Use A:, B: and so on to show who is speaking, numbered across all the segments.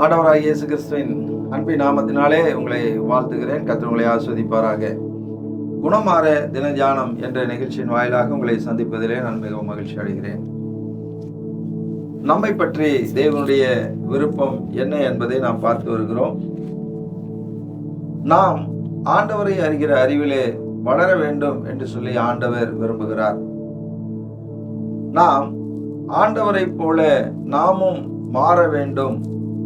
A: ஆண்டவராகிய இயேசு கிறிஸ்துவின் அன்பின் நாமத்தினாலே உங்களை வாழ்த்துகிறேன். கர்த்தர் உங்களை ஆசீர்வதிப்பாராக. குணமாற தின தியானம் என்ற நிகழ்ச்சியின் வாயிலாக உங்களை சந்திப்பதிலே நான் மிகவும் மகிழ்ச்சி அடைகிறேன். நம்மை பற்றி தேவனுடைய விருப்பம் என்ன என்பதை நாம் பார்த்து வருகிறோம். நாம் ஆண்டவரை அறிகிற அறிவிலே வளர வேண்டும் என்று சொல்லி ஆண்டவர் விரும்புகிறார். நாம் ஆண்டவரை போல நாமும் மாற வேண்டும்,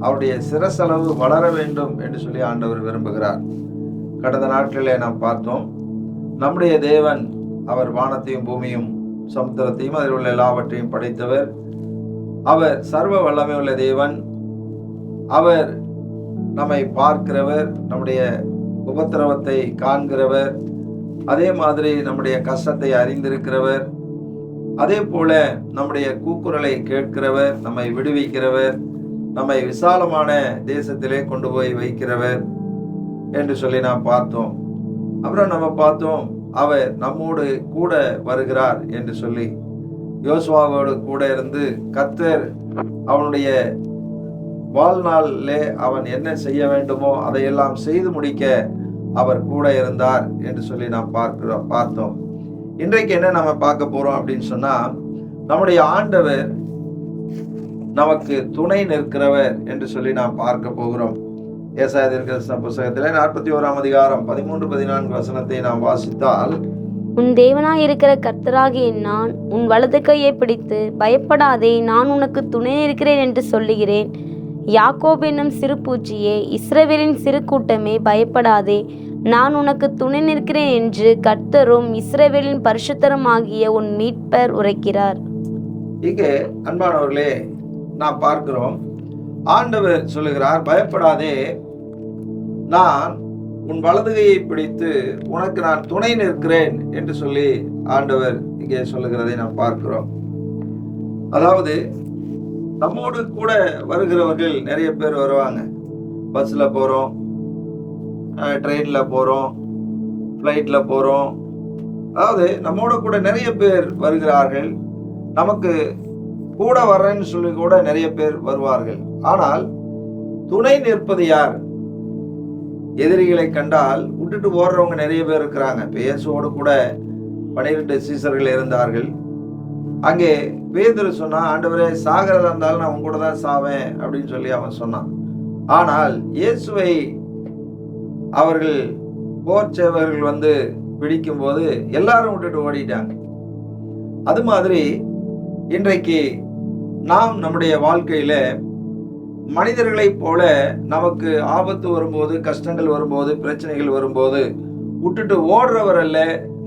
A: அவருடைய சிரசளவு வளர வேண்டும் என்று சொல்லி ஆண்டவர் விரும்புகிறார். கடந்த நாட்களிலே நாம் பார்த்தோம், நம்முடைய தேவன் அவர் வானத்தையும் பூமியும் சமுத்திரத்தையும் அதில் உள்ள எல்லாவற்றையும் படைத்தவர். அவர் சர்வ வல்லமை உள்ள தேவன். அவர் நம்மை பார்க்கிறவர், நம்முடைய உபத்திரவத்தை காண்கிறவர், அதே மாதிரி நம்முடைய கஷ்டத்தை அறிந்திருக்கிறவர், அதே போல நம்முடைய கூக்குரலை கேட்கிறவர், நம்மை விடுவிக்கிறவர், நம்மை விசாலமான தேசத்திலே கொண்டு போய் வைக்கிறவர் என்று சொல்லி நாம் பார்த்தோம். அப்புறம் நம்ம பார்த்தோம், அவர் நம்மோடு கூட வருகிறார் என்று சொல்லி. யோசுவாவோடு கூட இருந்து கர்த்தர் அவனுடைய வாழ்நாளிலே அவன் என்ன செய்ய வேண்டுமோ அதையெல்லாம் செய்து முடிக்க அவர் கூட இருந்தார் என்று சொல்லி நாம் பார்த்தோம். இன்றைக்கு என்ன நம்ம பார்க்க போறோம் அப்படின்னு சொன்னா, நம்முடைய ஆண்டவர் நமக்கு துணை நிற்கிறவர் என்று சொல்லி நாம் பார்க்க போகிறோம். ஏசாயா தீர்க்கதரிசன புத்தகத்திலே 41ஆம் அதிகாரம் 13-14 வசனத்தை நாம் வாசித்தால்,
B: உன் தேவனாய் இருக்கிற கர்த்தராகிய நான் உன் வலது கையை பிடித்து பயப்படாதே, நான் உனக்கு துணை இருக்கிறேன் என்று சொல்லுகிறேன். யாக்கோபு என்னும் சிறு பூச்சியே, இஸ்ரவேலின் சிறு கூட்டமே, பயப்படாதே, நான் உனக்கு துணை நிற்கிறேன் என்று கர்த்தரும் இஸ்ரவேலின் பரிசுத்தருமாகிய உன் மீட்பர் உரைக்கிறார்.
A: இங்கே அன்பானவர்களே நாம் பார்க்கிறோம், ஆண்டவர் சொல்லுகிறார், பயப்படாதே, நான் உன் வலதுகையை பிடித்து உனக்கு நான் துணை நிற்கிறேன் என்று சொல்லி ஆண்டவர் இங்கே சொல்லுகிறதை நாம் பார்க்கிறோம். அதாவது நம்மோடு கூட வருகிறவர்கள் நிறைய பேர் வருவாங்க. பஸ்ல போறோம், ட்ரெயின்ல போறோம், ஃப்ளைட்ல போறோம். அதாவது நம்மோட கூட நிறைய பேர் வருகிறார்கள். நமக்கு கூட வரேன்னு சொல்லி கூட நிறைய பேர் வருவார்கள். ஆனால் துணை நிற்பது யார்? எதிரிகளை கண்டால் விட்டுட்டு ஓடுறவங்க நிறைய பேர் இருக்கிறாங்க. இயேசுவோடு கூட 12 சீசர்கள் இருந்தார்கள். அங்கே பேதுரு சொன்னா, ஆண்டவரே, சாகிறதா இருந்தாலும் நான் உங்க கூட தான் சாவேன் அப்படின்னு சொல்லி அவன் சொன்னான். ஆனால் இயேசுவை அவர்கள் போர் சேவகர்கள் வந்து பிடிக்கும் போது எல்லாரும் விட்டுட்டு ஓடிட்டாங்க. அது மாதிரி இன்றைக்கு நாம் நம்முடைய வாழ்க்கையில மனிதர்களைப் போல நமக்கு ஆபத்து வரும்போது, கஷ்டங்கள் வரும்போது, பிரச்சனைகள் வரும்போது விட்டுட்டு ஓடுறவர் அல்ல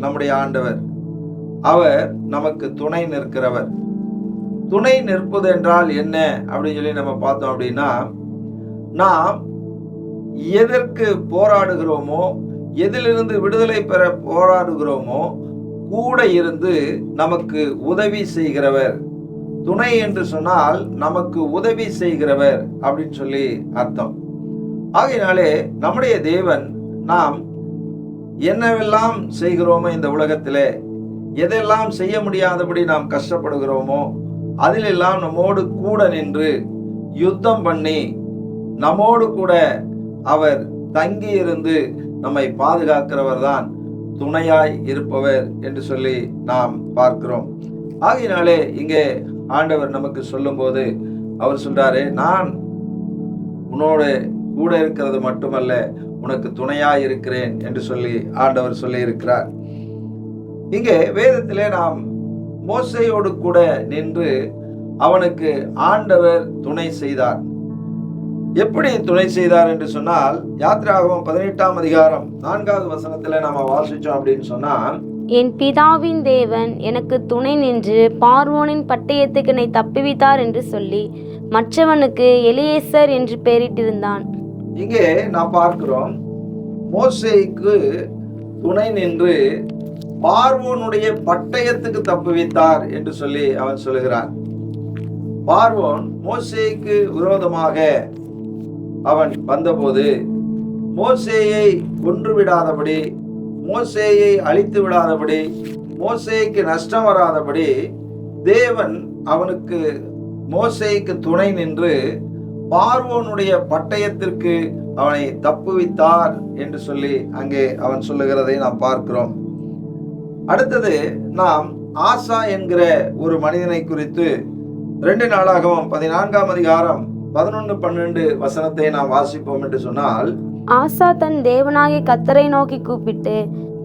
A: நம்முடைய ஆண்டவர். அவர் நமக்கு துணை நிற்கிறவர். துணை நிற்பது என்றால் என்ன அப்படின்னு சொல்லி நம்ம பார்த்தோம் அப்படின்னா, நாம் எதற்கு போராடுகிறோமோ, எதிலிருந்து விடுதலை பெற போராடுகிறோமோ கூட இருந்து நமக்கு உதவி செய்கிறவர். துணை என்று சொன்னால் நமக்கு உதவி செய்கிறவர் அப்படின்னு சொல்லி அர்த்தம். ஆகையினாலே நம்முடைய தேவன் நாம் என்னவெல்லாம் செய்கிறோமோ இந்த உலகத்திலே, எதெல்லாம் செய்ய முடியாதபடி நாம் கஷ்டப்படுகிறோமோ அதிலெல்லாம் நம்மோடு கூட நின்று யுத்தம் பண்ணி நம்மோடு கூட அவர் தங்கி இருந்து நம்மை பாதுகாக்கிறவர் தான் துணையாய் இருப்பவர் என்று சொல்லி நாம் பார்க்கிறோம். ஆகையினாலே இங்கே ஆண்டவர் நமக்கு சொல்லும் போது அவர் சொல்றாரு, நான் உன்னோடு கூட இருக்கிறது மட்டுமல்ல, உனக்கு துணையாய் இருக்கிறேன் என்று சொல்லி ஆண்டவர் சொல்லி இருக்கிறார். இங்கே வேதத்திலே நாம் மோசேயோடு கூட நின்று அவனுக்கு ஆண்டவர் துணை செய்தார். எப்படி துணை செய்தார் என்று சொன்னால், யாத்திராகமம் 18ஆம் அதிகாரம் 4வது வசனத்துல நாம வாசிச்சோம் அப்படின்னு சொன்னா,
B: என் பிதாவின் தேவன் எனக்கு துணை நின்று பார்வோனின் பட்டயத்துக்கு என்னை தப்புவித்தார் என்று சொல்லி மற்றவனுக்கு எலியேசர் என்று பெயரிட்டிருந்தான்.
A: இங்கே நாம் பார்க்கிறோம், மோசேக்கு துணை நின்று பார்வோனுடைய பட்டயத்துக்கு தப்புவித்தார் என்று சொல்லி அவன் சொல்லுகிறான். பார்வோன் மோசேக்கு விரோதமாக அவன் வந்தபோது மோசேயை கொன்று விடாதபடி, மோசேயை அழித்து விடாதபடி, மோசேக்கு நஷ்டம் வராதபடி தேவன் அவனுக்கு மோசேக்கு துணை நின்று பார்வோனுடைய பட்டயத்திற்கு அவனை தப்புவித்தார் என்று சொல்லி அங்கே அவன் சொல்லுகிறதை நாம் பார்க்கிறோம். அடுத்தது நாம் ஆசா என்கிற ஒரு மனிதனை குறித்து 2 நாளாகவும் 14ஆம் அதிகாரம் 11-12 வசனத்தை நாம் வாசிப்போம் என்று சொன்னால்,
B: ஆசா தன் தேவனாகிய கர்த்தரை நோக்கி கூப்பிட்டு,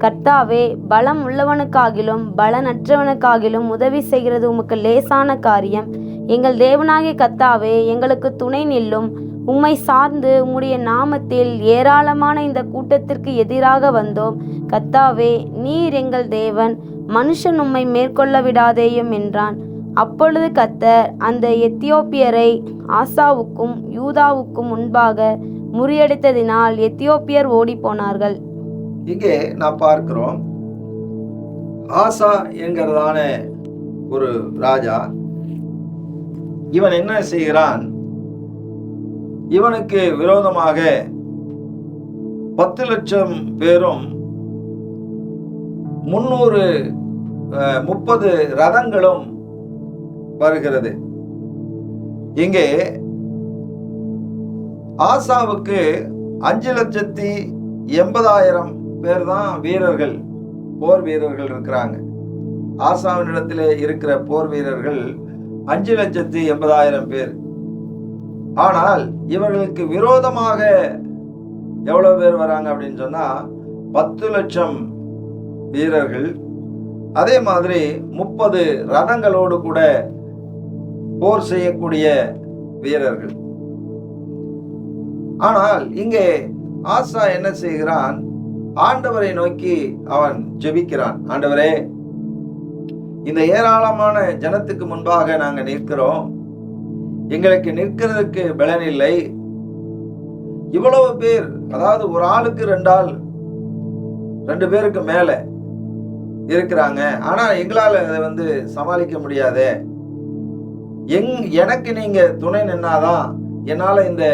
B: கர்த்தாவே, பலம் உள்ளவனுக்காகிலும் பலனற்றவனுக்காகிலும் உதவி செய்கிறது உமக்கு லேசான காரியம். எங்கள் தேவனாகிய கர்த்தாவே, எங்களுக்கு துணை நில்லும். உம்மை சார்ந்து உம்முடைய நாமத்தில் ஏராளமான இந்த கூட்டத்திற்கு எதிராக வந்தோம். கர்த்தாவே, நீர் எங்கள் தேவன், மனுஷன் உம்மை மேற்கொள்ள விடாதேயும் என்றான். அப்பொழுது கர்த்தர் அந்த எத்தியோப்பியரை ஆசாவுக்கும் யூதாவுக்கும் முன்பாக முறியடித்ததினால் எத்தியோப்பியர் ஓடி போனார்கள்.
A: இங்கே நாம் பார்க்கிறோம், ஆசா என்கிறதான ஒரு ராஜா, இவன் என்ன செய்கிறான்? இவனுக்கு விரோதமாக 10 லட்சம் பேரும் 330 ரதங்களும் வருகிறது. இங்கே ஆசாவுக்கு 5,80,000 பேர் தான் வீரர்கள், போர் வீரர்கள் இருக்கிறாங்க. ஆசாவினிடத்தில் இருக்கிற போர் வீரர்கள் 5,80,000 பேர். ஆனால் இவர்களுக்கு விரோதமாக எவ்வளவு பேர் வராங்க அப்படின்னு சொன்னா 10 லட்சம் வீரர்கள், அதே மாதிரி 30 ரதங்களோடு கூட போர் செய்யக்கூடிய வீரர்கள். ஆனால் இங்கே ஆசா என்ன செய்கிறான்? ஆண்டவரை நோக்கி அவன் ஜெபிக்கிறான். ஆண்டவரே, இந்த ஏராளமான ஜனத்துக்கு முன்பாக நாங்க நிற்கிறோம், எங்களுக்கு நிற்கிறதுக்கு பலன் இல்லை. இவ்வளவு பேர், அதாவது ஒரு ஆளுக்கு 2 ஆள், 2 பேருக்கு மேல இருக்கிறாங்க. ஆனா எங்களால அதை சமாளிக்க முடியாதே. எனக்கு நீங்க துணை நின்னாதான் என்னால இந்த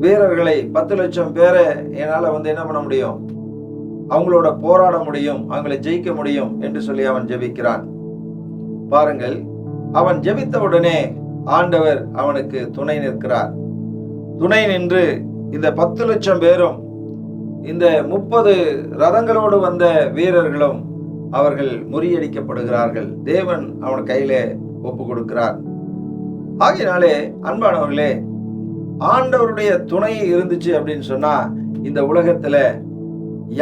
A: வீரர்களை 10 லட்சம் பேரை என்னால என்ன பண்ண முடியும்? அவங்களோட போராட முடியும், அவங்களை ஜெயிக்க முடியும் என்று சொல்லி அவன் ஜெபிக்கிறான். பாருங்கள், அவன் ஜெபித்த உடனே ஆண்டவர் அவனுக்கு துணை நிற்கிறார். துணை நின்று இந்த 10 லட்சம் பேரும், இந்த 30 ரதங்களோடு வந்த வீரர்களும் அவர்கள் முறியடிக்கப்படுகிறார்கள். தேவன் அவன் கையிலே ஒப்பு கொடுக்கிறார். ஆகையினாலே அன்பானவர்களே, ஆண்டவருடைய துணை இருந்துச்சு அப்படின்னு சொன்னா இந்த உலகத்துல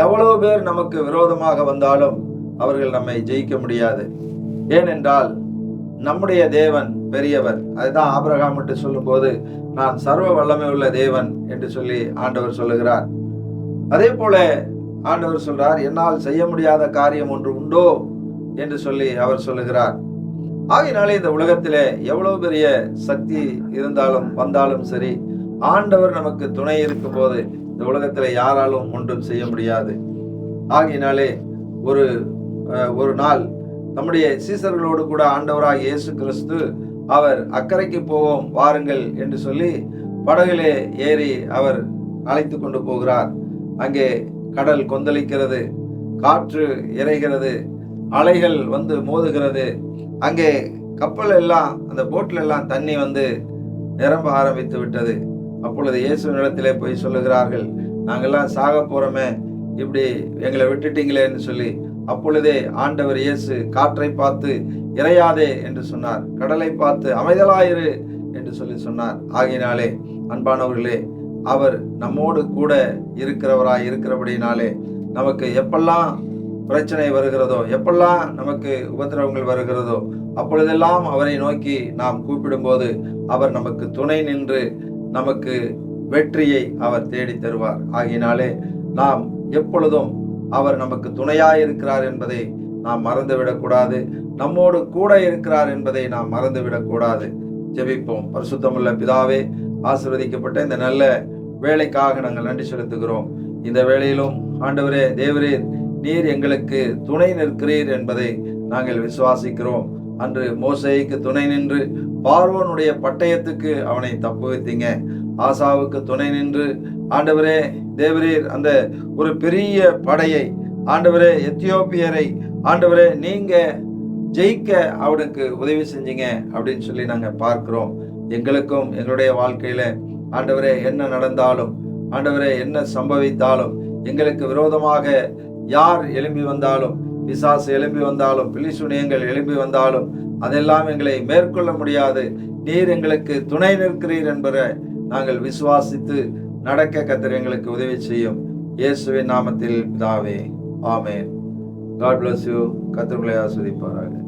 A: எவ்வளவு பேர் நமக்கு விரோதமாக வந்தாலும் அவர்கள் நம்மை ஜெயிக்க முடியாது. ஏனென்றால் நம்முடைய தேவன் பெரியவர். அதுதான் ஆபிரகாம் என்று சொல்லும் போது, நான் சர்வ வல்லமை உள்ள தேவன் என்று சொல்லி ஆண்டவர் சொல்லுகிறார். அதே போல ஆண்டவர் சொல்றார், என்னால் செய்ய முடியாத காரியம் ஒன்று உண்டோ என்று சொல்லி அவர் சொல்லுகிறார். ஆகையினாலே இந்த உலகத்திலே எவ்வளவு பெரிய சக்தி இருந்தாலும் வந்தாலும் சரி, ஆண்டவர் நமக்கு துணை இருக்கும் போது இந்த உலகத்துல யாராலும் ஒன்றும் செய்ய முடியாது. ஆகையினாலே ஒரு நாள் நம்முடைய சீசர்களோடு கூட ஆண்டவராக இயேசு கிறிஸ்து அவர் அக்கறைக்கு போவோம் வாருங்கள் என்று சொல்லி படகிலே ஏறி அவர் அழைத்து கொண்டு போகிறார். அங்கே கடல் கொந்தளிக்கிறது, காற்று இறைகிறது, அலைகள் மோதுகிறது. அங்கே கப்பல் எல்லாம், அந்த போட்ல எல்லாம் தண்ணி நிரம்ப ஆரம்பித்து விட்டது. அப்பொழுது இயேசுவினிடத்திலே போய் சொல்லுகிறார்கள், நாங்கெல்லாம் சாக போறோமே, இப்படி எங்களை விட்டுட்டீங்களேன்னு சொல்லி. அப்பொழுதே ஆண்டவர் இயேசு காற்றை பார்த்து இறையாதே என்று சொன்னார், கடலை பார்த்து அமைதலாயிரு என்று சொல்லி சொன்னார். ஆகையினாலே அன்பானவர்களே, அவர் நம்மோடு கூட இருக்கிறவராய் இருக்கிறபடினாலே நமக்கு எப்பெல்லாம் பிரச்சனை வருகிறதோ, எப்பெல்லாம் நமக்கு உபத்திரவங்கள் வருகிறதோ, அப்பொழுதெல்லாம் அவரை நோக்கி நாம் கூப்பிடும்போது அவர் நமக்கு துணை நின்று நமக்கு வெற்றியை அவர் தேடி தருவார். ஆகையினாலே நாம் எப்பொழுதும் அவர் நமக்கு துணையாய் இருக்கிறார் என்பதை நாம் மறந்துவிடக்கூடாது. நம்மோடு கூட இருக்கிறார் என்பதை நாம் மறந்துவிடக்கூடாது. ஜெபிப்போம். பரிசுத்தமுள்ள பிதாவே, ஆசீர்வதிக்கப்பட்ட இந்த நல்ல வேலைக்காக நாங்கள் நன்றி செலுத்துகிறோம். இந்த வேளையிலும் ஆண்டவரே, தேவரே, நீர் எங்களுக்கு துணை நிற்கிறீர் என்பதை நாங்கள் விசுவாசிக்கிறோம். அன்று மோசேக்கு துணை நின்று பார்வோனுடைய பட்டயத்துக்கு அவனை தப்புவித்தீங்க. ஆசாவுக்கு துணை நின்று ஆண்டவரே தேவரீர் அந்த ஒரு பெரிய படையை, ஆண்டவரே எத்தியோப்பியரை, ஆண்டவரே நீங்க ஜெயிக்க அவனுக்கு உதவி செஞ்சீங்க அப்படின்னு சொல்லி நாங்க பார்க்கிறோம். எங்களுக்கும் எங்களுடைய வாழ்க்கையில ஆண்டவரே என்ன நடந்தாலும், ஆண்டவரே என்ன சம்பவித்தாலும், எங்களுக்கு விரோதமாக யார் எழும்பி வந்தாலும், பிசாசு எழும்பி வந்தாலும், பிலிசுனியங்கள் எழும்பி வந்தாலும், அதெல்லாம் எங்களை மேற்கொள்ள முடியாது. நீர் எங்களுக்கு துணை நிற்கிறீர் என்பதை நாங்கள் விசுவாசித்து நடக்க கர்த்தர் எங்களுக்கு உதவி செய்யும். இயேசுவின் நாமத்தில் பிதாவே, ஆமென். God bless you. கர்த்தர் உங்களை ஆசீர்வதிப்பாராக.